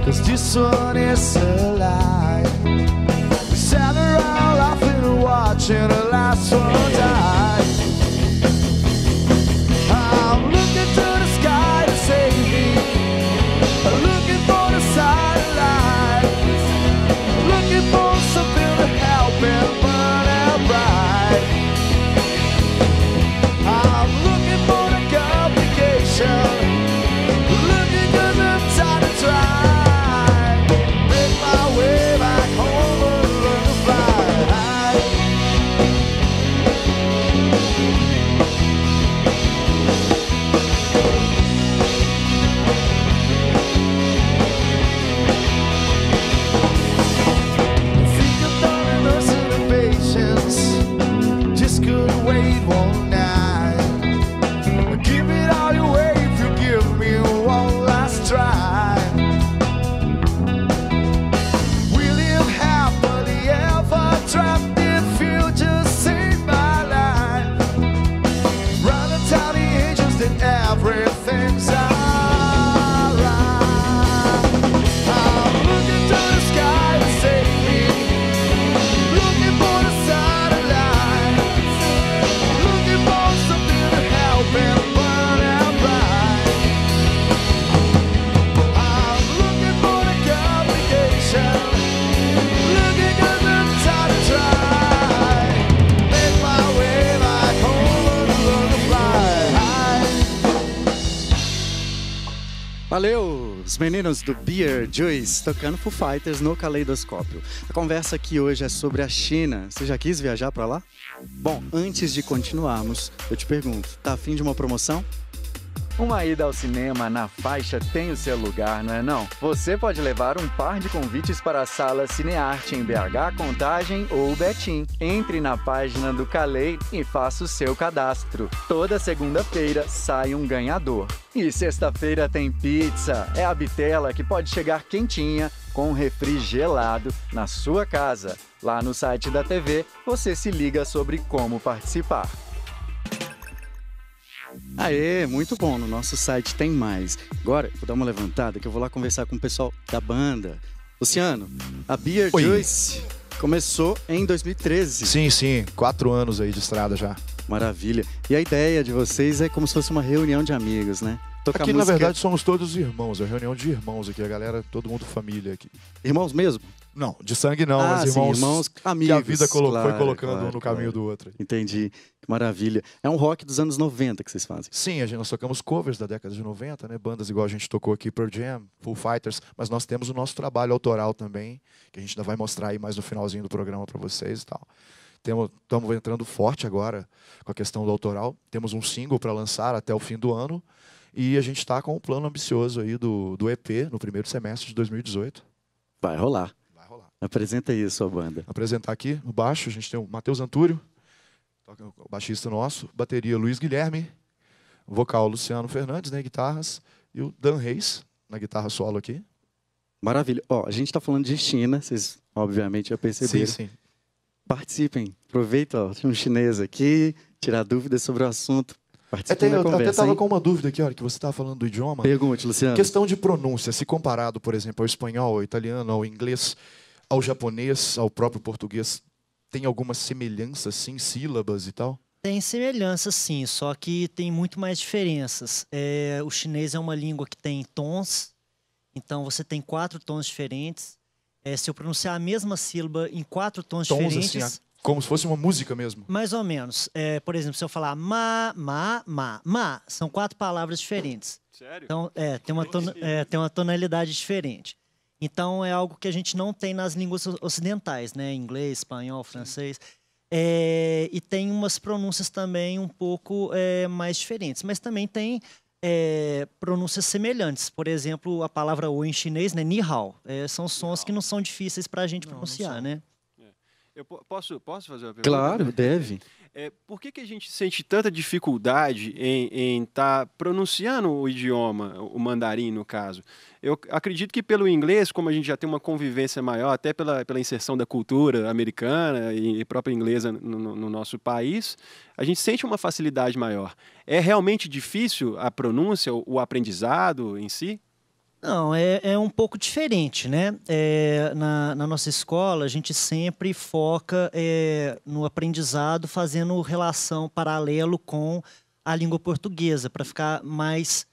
Cause this one is a lie. We sat around laughing and watching the last one die. I'm looking to the sky to save me, looking for the satellites, looking for something to help and burn out bright. I'm looking for the complication, looking 'cause I'm tired of trying. Make my way back home and learn to fly. Think of loneliness and the patience, just couldn't wait one night. Give it all away if you give me one last try. We live happily ever trapped if you just save my life. Run and tell the angels that everything's alright. I'm looking to the sky to save me, looking for the satellites, looking for something to help and burn out bright. I'm looking for the complication, looking 'cause I'm tired of trying. Make my way back home and learn to fly. Valeu, os meninos do Beer Juice tocando Foo Fighters no Caleidoscópio. A conversa aqui hoje é sobre a China. Você já quis viajar pra lá? Bom, antes de continuarmos, eu te pergunto, tá afim de uma promoção? Uma ida ao cinema na faixa tem o seu lugar, não é não? Você pode levar um par de convites para a sala Cinearte em BH, Contagem ou Betim. Entre na página do Calei e faça o seu cadastro. Toda segunda-feira sai um ganhador. E sexta-feira tem pizza. É a bitela que pode chegar quentinha com refri gelado na sua casa. Lá no site da TV, você se liga sobre como participar. Aê, muito bom, no nosso site tem mais. Agora, vou dar uma levantada que eu vou lá conversar com o pessoal da banda. Luciano, a Beer Oi. Juice começou em 2013. Sim, 4 anos aí de estrada já. Maravilha. E a ideia de vocês é como se fosse uma reunião de amigos, né? Tocar Aqui, música... na verdade, somos todos irmãos. É uma reunião de irmãos aqui. A galera, todo mundo família aqui. Irmãos mesmo? Não, de sangue não, Ah, mas sim, irmãos, irmãos, que amigos. a vida foi Claro, colocando claro, no caminho claro. do outro. Entendi. Que maravilha. É um rock dos anos 90 que vocês fazem. Sim, nós tocamos covers da década de 90, né? Bandas igual a gente tocou aqui, Pearl Jam, Foo Fighters, mas nós temos o nosso trabalho autoral também, que a gente ainda vai mostrar aí mais no finalzinho do programa para vocês e tal. Estamos entrando forte agora com a questão do autoral. Temos um single para lançar até o fim do ano e a gente está com um plano ambicioso aí do EP no primeiro semestre de 2018. Vai rolar. Vai rolar. Apresenta aí a sua banda. Apresentar aqui no baixo, a gente tem o Matheus Antúrio, o baixista nosso, bateria Luiz Guilherme, vocal Luciano Fernandes, né, guitarras, e o Dan Reis na guitarra solo aqui. Maravilha. Ó, a gente está falando de China, vocês obviamente já perceberam. Sim. Participem. Aproveita, ó, tem um chinês aqui, tirar dúvidas sobre o assunto. Participem da Eu até conversa, estava hein? com uma dúvida aqui, olha, que você estava falando do idioma. Pergunte, Luciano. Questão de pronúncia, se comparado, por exemplo, ao espanhol, ao italiano, ao inglês, ao japonês, ao próprio português, tem alguma semelhança, sim, sílabas e tal? Tem semelhança, sim, só que tem muito mais diferenças. O chinês é uma língua que tem tons, então você tem 4 tons diferentes. Se eu pronunciar a mesma sílaba em 4 tons diferentes... Assim, como se fosse uma música mesmo? Mais ou menos. Por exemplo, se eu falar ma, são 4 palavras diferentes. Sério? Então, tem uma tonalidade diferente. Então, é algo que a gente não tem nas línguas ocidentais, né? Inglês, espanhol, francês. E tem umas pronúncias também um pouco mais diferentes. Mas também tem pronúncias semelhantes. Por exemplo, a palavra oi em chinês, né? Ni hao. São sons que não são difíceis para a gente pronunciar, né? Posso fazer uma pergunta? Claro, deve. Por que a gente sente tanta dificuldade em estar pronunciando o idioma, o mandarim, no caso? Eu acredito que pelo inglês, como a gente já tem uma convivência maior, até pela inserção da cultura americana e própria inglesa no nosso país, a gente sente uma facilidade maior. É realmente difícil a pronúncia, o aprendizado em si? Não, é um pouco diferente, né? Na nossa escola, a gente sempre foca no aprendizado, fazendo relação paralelo com a língua portuguesa, para ficar mais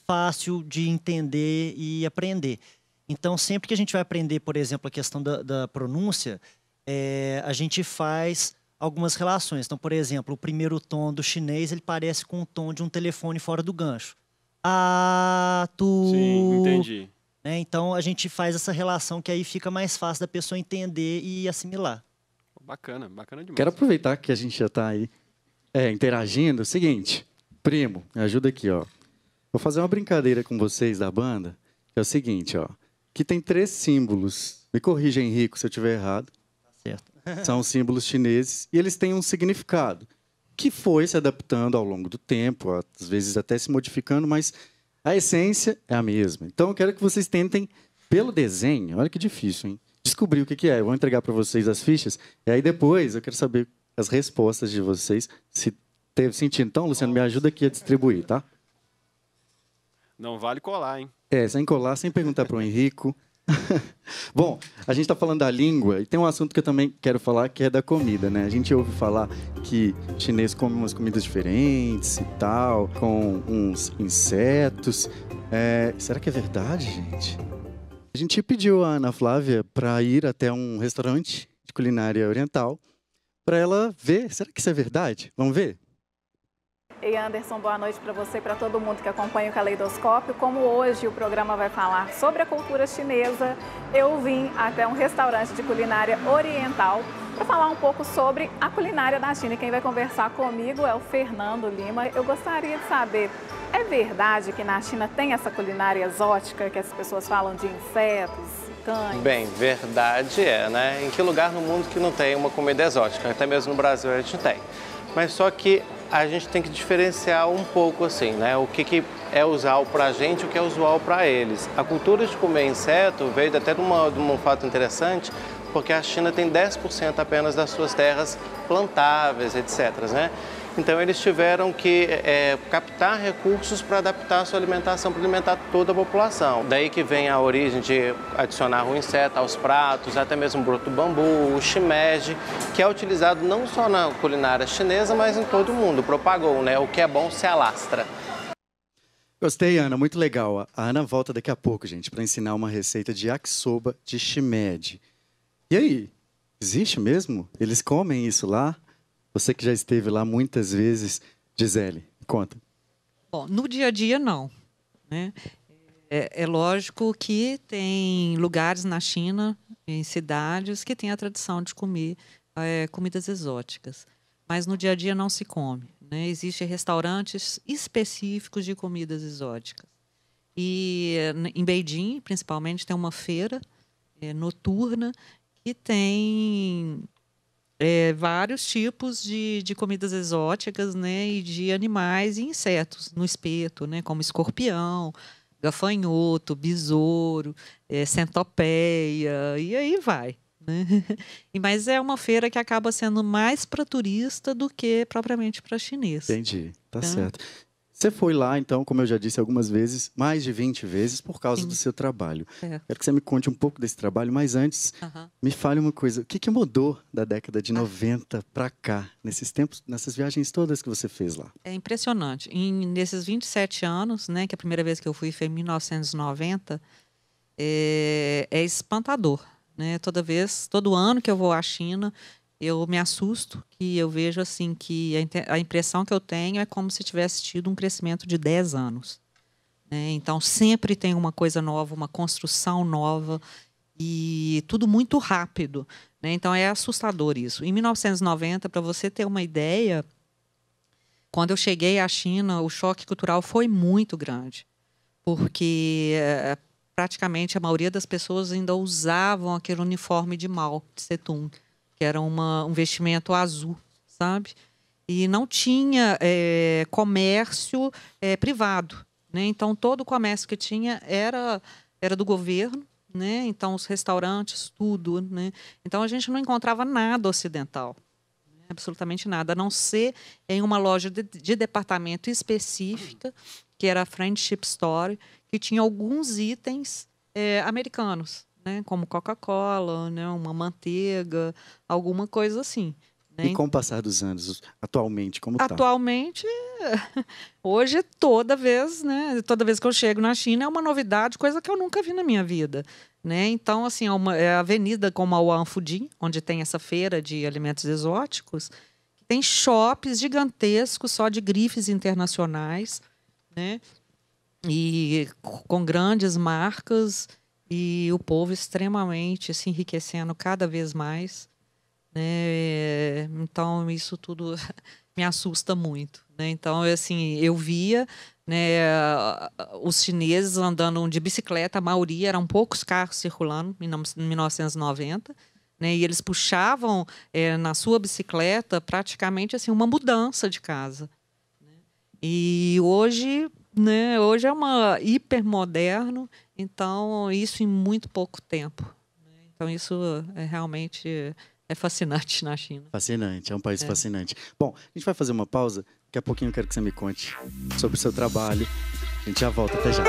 fácil de entender e aprender. Então, sempre que a gente vai aprender, por exemplo, a questão da pronúncia, a gente faz algumas relações. Então, por exemplo, o primeiro tom do chinês, ele parece com o tom de um telefone fora do gancho. Sim, entendi. Né? Então, a gente faz essa relação que aí fica mais fácil da pessoa entender e assimilar. Bacana demais. Quero aproveitar que a gente já está aí interagindo. Seguinte, primo, me ajuda aqui, ó. Vou fazer uma brincadeira com vocês da banda, que é o seguinte, ó. Aqui tem 3 símbolos. Me corrija, Henrico, se eu estiver errado. Tá certo. São símbolos chineses e eles têm um significado que foi se adaptando ao longo do tempo, às vezes até se modificando, mas a essência é a mesma. Então, eu quero que vocês tentem, pelo desenho, olha que difícil, hein? Descobrir o que é. Eu vou entregar para vocês as fichas, e aí depois eu quero saber as respostas de vocês, se teve sentido. Então, Luciano, me ajuda aqui a distribuir, tá? Não vale colar, hein? Sem colar, sem perguntar para o Henrico. Bom, a gente está falando da língua e tem um assunto que eu também quero falar, que é da comida, né? A gente ouve falar que o chinês come umas comidas diferentes e tal, com uns insetos. Será que é verdade, gente? A gente pediu a Ana Flávia para ir até um restaurante de culinária oriental para ela ver. Será que isso é verdade? Vamos ver? Ei, Anderson, boa noite para você e para todo mundo que acompanha o Caleidoscópio. Como hoje o programa vai falar sobre a cultura chinesa, eu vim até um restaurante de culinária oriental para falar um pouco sobre a culinária da China. E quem vai conversar comigo é o Fernando Lima. Eu gostaria de saber, é verdade que na China tem essa culinária exótica, que as pessoas falam de insetos, cães? Bem, verdade né? Em que lugar no mundo que não tem uma comida exótica? Até mesmo no Brasil a gente tem. Mas só que a gente tem que diferenciar um pouco assim, né? O que é usual para a gente e o que é usual para eles. A cultura de comer inseto veio até de um fato interessante, porque a China tem 10% apenas das suas terras plantáveis, etc. Né? Então eles tiveram que captar recursos para adaptar a sua alimentação, para alimentar toda a população. Daí que vem a origem de adicionar o inseto aos pratos, até mesmo o broto do bambu, o shimeji, que é utilizado não só na culinária chinesa, mas em todo o mundo. Propagou, né? O que é bom se alastra. Gostei, Ana, muito legal. A Ana volta daqui a pouco, gente, para ensinar uma receita de yakisoba de shimeji. E aí, existe mesmo? Eles comem isso lá? Você que já esteve lá muitas vezes, Gisele, conta. Bom, no dia a dia, não. Né? É lógico que tem lugares na China, em cidades, que têm a tradição de comer comidas exóticas. Mas no dia a dia não se come. Né? Existem restaurantes específicos de comidas exóticas. E em Beijing, principalmente, tem uma feira noturna que tem vários tipos de comidas exóticas, né, e de animais e insetos no espeto, né, como escorpião, gafanhoto, besouro, centopeia, e aí vai. Né? Mas é uma feira que acaba sendo mais para turista do que propriamente para chinês. Entendi, tá certo. Você foi lá, então, como eu já disse algumas vezes, mais de 20 vezes por causa do seu trabalho. Quero que você me conte um pouco desse trabalho, mas antes, me fale uma coisa. O que mudou da década de 90 para cá, nesses tempos, nessas viagens todas que você fez lá? É impressionante. Nesses 27 anos, né, que a primeira vez que eu fui foi em 1990, é espantador. Né? Todo ano que eu vou à China, eu me assusto, que eu vejo assim que a impressão que eu tenho é como se tivesse tido um crescimento de 10 anos. Né? Então, sempre tem uma coisa nova, uma construção nova e tudo muito rápido. Né? Então, é assustador isso. Em 1990, para você ter uma ideia, quando eu cheguei à China, o choque cultural foi muito grande, porque praticamente a maioria das pessoas ainda usavam aquele uniforme de Mao Tse-tung. que era um vestimento azul, sabe? E não tinha comércio privado, né? Então, todo o comércio que tinha era do governo, né? Então, os restaurantes, tudo, né? Então, a gente não encontrava nada ocidental, né? Absolutamente nada, a não ser em uma loja de departamento específica, que era a Friendship Store, que tinha alguns itens americanos, né? Como Coca-Cola, né? Uma manteiga, alguma coisa assim. E com o passar dos anos, atualmente, como está? Atualmente, hoje, toda vez que eu chego na China, é uma novidade, coisa que eu nunca vi na minha vida, né? Então, assim, é a avenida como a Wanfudin, onde tem essa feira de alimentos exóticos, tem shoppings gigantescos só de grifes internacionais, né? E com grandes marcas, e o povo extremamente se enriquecendo cada vez mais, né? Então, isso tudo me assusta muito, né? Então, assim, eu via, né, os chineses andando de bicicleta, a maioria, eram poucos carros circulando em 1990, né? E eles puxavam na sua bicicleta praticamente assim, uma mudança de casa, né? E hoje, né, hoje é uma hipermoderno, então isso em muito pouco tempo, né? Então isso realmente é fascinante na China. Fascinante, é um país fascinante. Bom, a gente vai fazer uma pausa. Daqui a pouquinho eu quero que você me conte sobre o seu trabalho. A gente já volta, até já.